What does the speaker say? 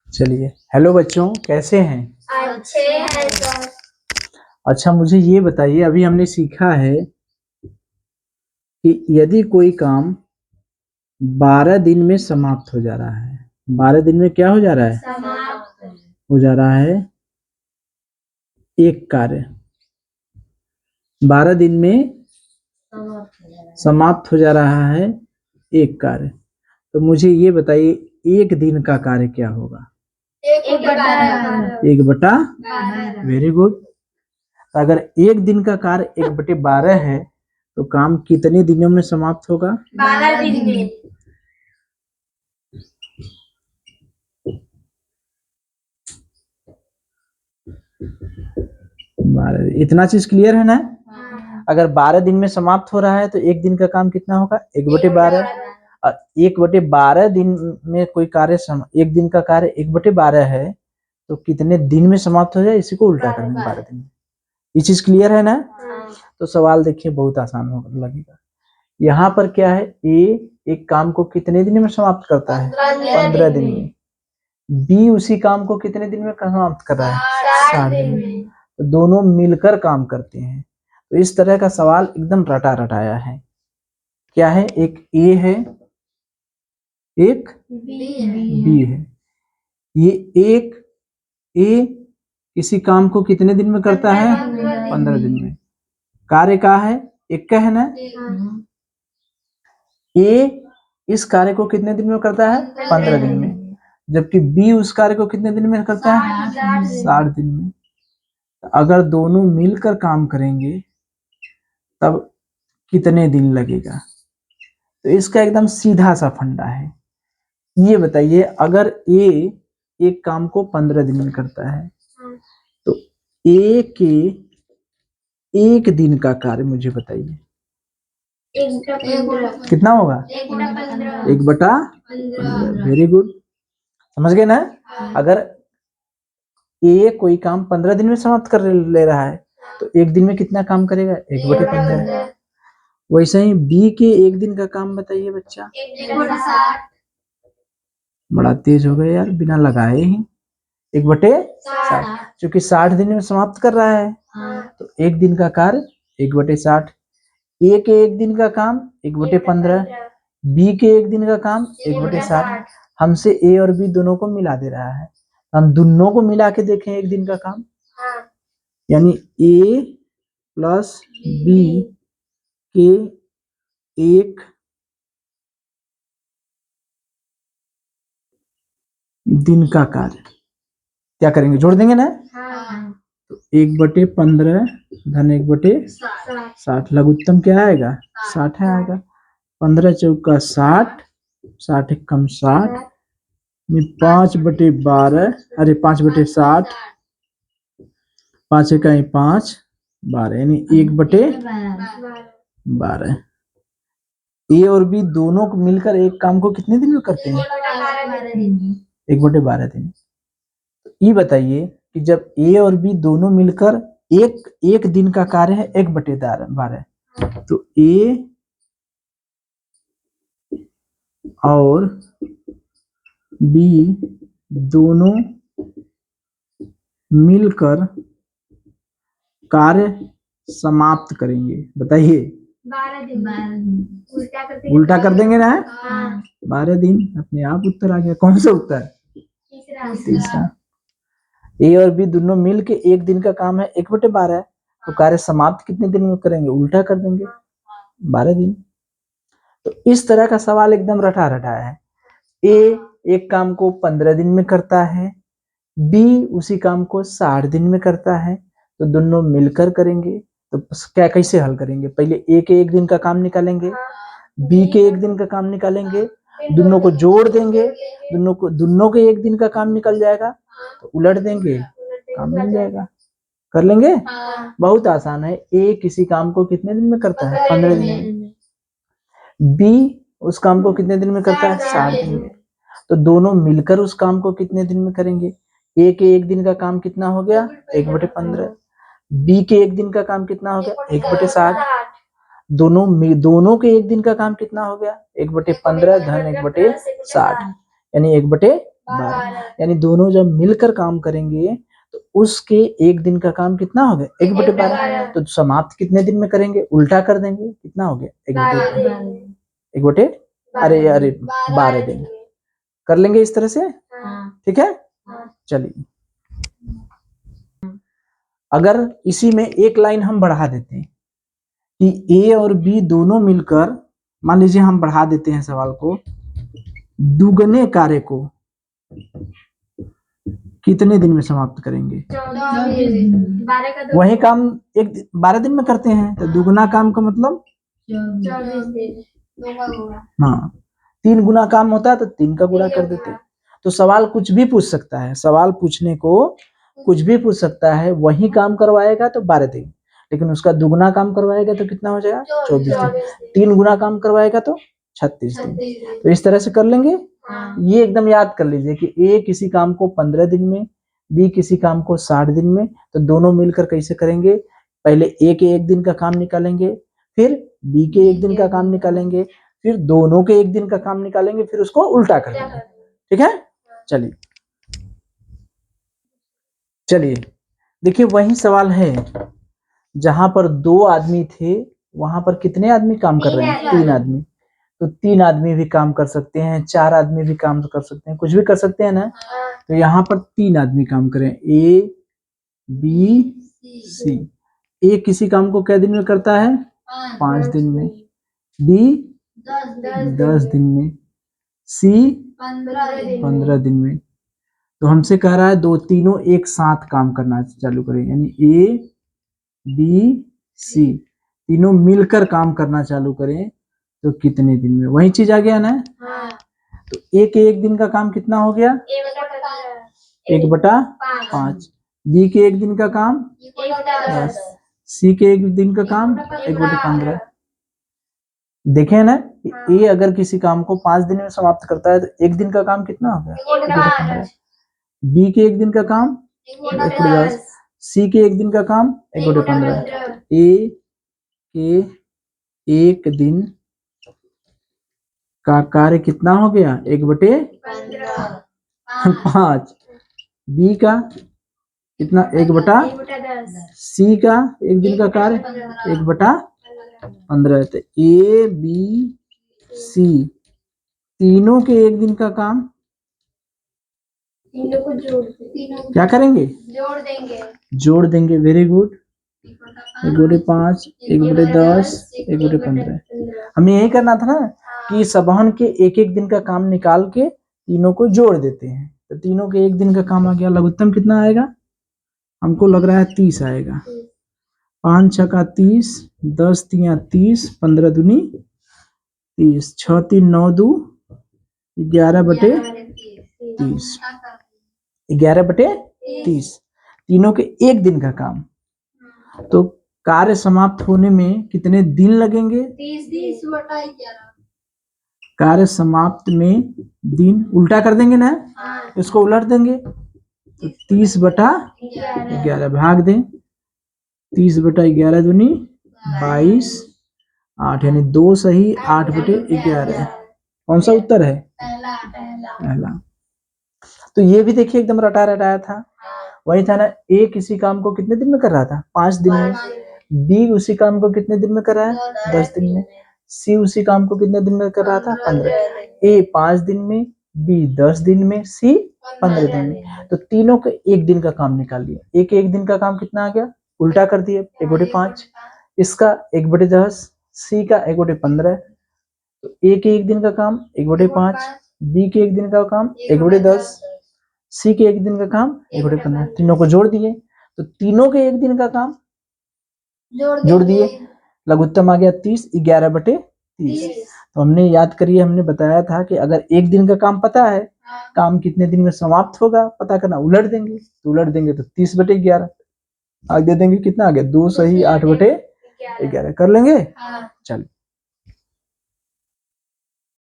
चलिए, हेलो बच्चों, कैसे हैं? अच्छे हैं सर। अच्छा, मुझे ये बताइए, अभी हमने सीखा है कि यदि कोई काम 12 दिन में समाप्त हो जा रहा है, 12 दिन में क्या हो जा रहा है? समाप्त हो जा रहा है एक कार्य 12 दिन में समाप्त हो जा रहा है एक कार्य। तो मुझे ये बताइए, एक दिन का कार्य क्या होगा? 1/12। Very good. अगर एक दिन का कार्य 1/12 है तो काम कितने दिनों में समाप्त होगा? 12 दिन में। इतना चीज क्लियर है ना? अगर 12 दिन में समाप्त हो रहा है तो एक दिन का काम कितना होगा? 1/12। और 1/12 दिन में कोई कार्य एक दिन का कार्य 1/12 है तो कितने दिन में समाप्त हो जाए, इसी को उल्टा करेंगे 12 दिन में। ये चीज क्लियर है ना? तो सवाल देखिए, बहुत आसान होगा लगेगा। यहाँ पर क्या है, ए एक काम को कितने दिन में समाप्त करता है? 15 दिन में। बी उसी काम को कितने दिन में समाप्त कर रहा है? 60 दिन में। तो दोनों मिलकर काम करते हैं। तो इस तरह का सवाल एकदम रटा रटाया है। क्या है? एक ए है, एक बी है। ये एक ए किसी काम को कितने दिन में करता है? 15 दिन में। कार्य का है? एक का है ना? ए इस कार्य को कितने दिन में करता है? 15 दिन में। जबकि बी उस कार्य को कितने दिन में करता है? 60 दिन में। अगर दोनों मिलकर काम करेंगे तब कितने दिन लगेगा? तो इसका एकदम सीधा सा फंडा है। ये बताइए, अगर ए एक काम को 15 दिन में करता है तो ए के एक दिन का कार्य मुझे बताइए कितना होगा? 1/15। वेरी गुड, समझ गए ना? अगर ए कोई काम 15 दिन में समाप्त कर ले रहा है तो एक दिन में कितना काम करेगा? 1/15। वैसे ही बी के एक दिन का काम बताइए बच्चा। 1/60। बड़ा तेज हो गए यार, बिना लगाए ही 1/60। क्योंकि 60 दिन में समाप्त कर रहा है तो एक दिन का कार्य 1/60। ए के एक दिन का काम 1/15, बी के एक दिन का काम 1/60। हमसे ए और बी दोनों को मिला दे रहा है। हम दोनों को मिला के देखें एक दिन का काम, यानी ए प्लस बी के एक दिन का कार्य क्या करेंगे? जोड़ देंगे ना? तो 1/15 धन 1/60 लघुत्तम क्या आएगा? 60 आएगा। 15 चौका 60, 60 कम 60, 5/12, अरे 5/60, 5 इकाई 5, 12, यानी 1/12। ए और बी दोनों को मिलकर एक काम को कितने दिन में करते हैं? 1/12 दिन। ये बताइए कि जब ए और बी दोनों मिलकर एक दिन का कार्य है 1/12, तो ए और बी दोनों मिलकर कार्य समाप्त करेंगे। बताइए, 12 दिन। उल्टा कर देंगे ना? 12 दिन। अपने आप उत्तर आ गया। कौन सा उत्तर? तीसरा। ए और बी दोनों मिल के एक दिन का काम है 1/12, तो कार्य समाप्त कितने दिन में करेंगे? उल्टा कर देंगे, 12 दिन। तो इस तरह का सवाल एकदम रटा रटा है। ए एक काम को 15 दिन में करता है, बी उसी काम को 60 दिन में करता है, तो दोनों मिलकर करेंगे। तो क्या कैसे हल करेंगे? पहले ए के एक दिन का काम निकालेंगे, बी के एक दिन का काम निकालेंगे, दोनों को जोड़ देंगे, दोनों के एक दिन का काम निकल जाएगा, तो उलट देंगे, काम मिल जाएगा। कर लेंगे? बहुत आसान है। ए किसी काम को कितने दिन में करता है? 15 दिन में। बी उस काम को कितने दिन में करता है? 60 दिन में। तो दोनों मिलकर उस काम को कितने दिन में करेंगे? ए के एक दिन का काम कितना हो गया? 1/15। बी के एक दिन का काम कितना हो गया? 1/60। दोनों के एक दिन का काम कितना हो गया? 1/15 धन 1/60, यानी 1/12। 12। यानी दोनों जब मिलकर काम करेंगे तो उसके एक दिन का काम कितना हो गया 1/12। तो समाप्त कितने दिन में करेंगे, उल्टा कर देंगे, कितना हो गया 1/12 अरे 12 दिन कर लेंगे इस तरह से। ठीक है, चलिए अगर इसी में एक लाइन हम बढ़ा देते हैं कि ए और बी दोनों मिलकर, मान लीजिए हम बढ़ा देते हैं सवाल को, दुगने कार्य को कितने दिन में समाप्त करेंगे। 24 दिन। 12 का 2 वही काम 12 दिन में करते हैं, तो दुगना काम का मतलब 24 दिन। 2 का गुणा। हाँ 3 गुना काम होता है तो 3 का गुणा कर देते हैं। तो सवाल कुछ भी पूछ सकता है, सवाल पूछने को कुछ भी पूछ सकता है। वही काम करवाएगा तो 12 दिन, लेकिन उसका दुगना काम करवाएगा तो कितना हो जाएगा 24 दिन। 3 गुना काम करवाएगा तो 36 दिन। तो इस तरह से कर लेंगे। ये एकदम याद कर लीजिए कि ए किसी काम को 15 दिन में, बी किसी काम को 60 दिन में, तो दोनों मिलकर कैसे करेंगे, पहले ए के एक दिन का काम निकालेंगे, फिर बी के एक दिन का काम निकालेंगे, फिर दोनों के एक दिन का काम निकालेंगे, फिर उसको उल्टा कर देंगे। ठीक है, चलिए चलिए देखिए वही सवाल है जहां पर 2 आदमी थे, वहां पर कितने आदमी काम कर रहे हैं, 3 आदमी। तो 3 आदमी भी काम कर सकते हैं, 4 आदमी भी काम कर सकते हैं, कुछ भी कर सकते हैं ना। तो यहाँ पर 3 आदमी काम करें, ए बी सी। ए किसी काम को कै दिन में करता है 5 दिन में, बी 10 दिन में, सी 15 दिन में। तो हमसे कह रहा है दो तीनों एक साथ काम करना चालू करें, यानी ए बी सी तीनों मिलकर काम करना चालू करें तो कितने दिन में। वही चीज आ गया ना। तो ए के एक दिन का काम कितना हो गया 1/5। बी के एक दिन का काम 10, सी के एक दिन का काम 1/15। देखे ना, ए अगर किसी काम को 5 दिन में समाप्त करता है तो एक दिन का काम कितना हो गया 1/15। बी के एक दिन का काम 1/10, सी के एक दिन का काम 1/15। ए के एक दिन का कार्य कितना हो गया 1/5। बी का कितना 1/10, सी का एक दिन का कार्य 1/15। तो ए बी सी तीनों के एक दिन का काम तीनों को क्या करेंगे, जोड़ देंगे। Very good. 1/5, 1/10, 1/15। हमें यही करना था ना कि सबहन के एक एक दिन का काम निकाल के तीनों को जोड़ देते हैं। तो तीनों के एक दिन का काम आ गया। लघुत्तम कितना आएगा, हमको लग रहा है 30 आएगा। 5 छका 30, 10 तिया 30, 15 दूनी 30, 6 3 9 2 11/30, 11/30। तीनों के एक दिन का काम। तो कार्य समाप्त होने में कितने दिन लगेंगे, 30/11। कार्य समाप्त में दिन उल्टा कर देंगे ना, इसको उलट देंगे तो 30/11 भाग दें। 30/11 दूनी 22, 8 यानी 2 सही 8/11। कौन सा उत्तर है, पहला। तो ये भी देखिए एकदम रटा रटाया था। वही था ना, ए किसी काम को कितने दिन में कर रहा था 5 दिन में, बी उसी काम को कितने दिन में कर रहा है 10 दिन में, सी उसी काम को कितने दिन में कर रहा था 15। ए 5 दिन में, बी 10 दिन में, सी 15 दिन में। तो तीनों के एक दिन का काम निकाल लिया। ए के एक दिन का काम कितना आ गया, उल्टा कर दिए 1/5, इसका 1/10, सी का 1/15। तो ए के एक दिन का काम 1/5, बी के एक दिन का काम 1/10, सी के एक दिन का काम 1/15। तीनों को जोड़ दिए तो तीनों के एक दिन का काम जोड़ दिए। लघुत्तम आ गया 30, 11/30। तो हमने याद करिए, हमने बताया था कि अगर एक दिन का काम पता है, काम कितने दिन में समाप्त होगा पता करना, उलट देंगे। तो उलट देंगे तो 30/11 आगे दे देंगे, कितना आ गया 2 सही 8/11 कर लेंगे। चल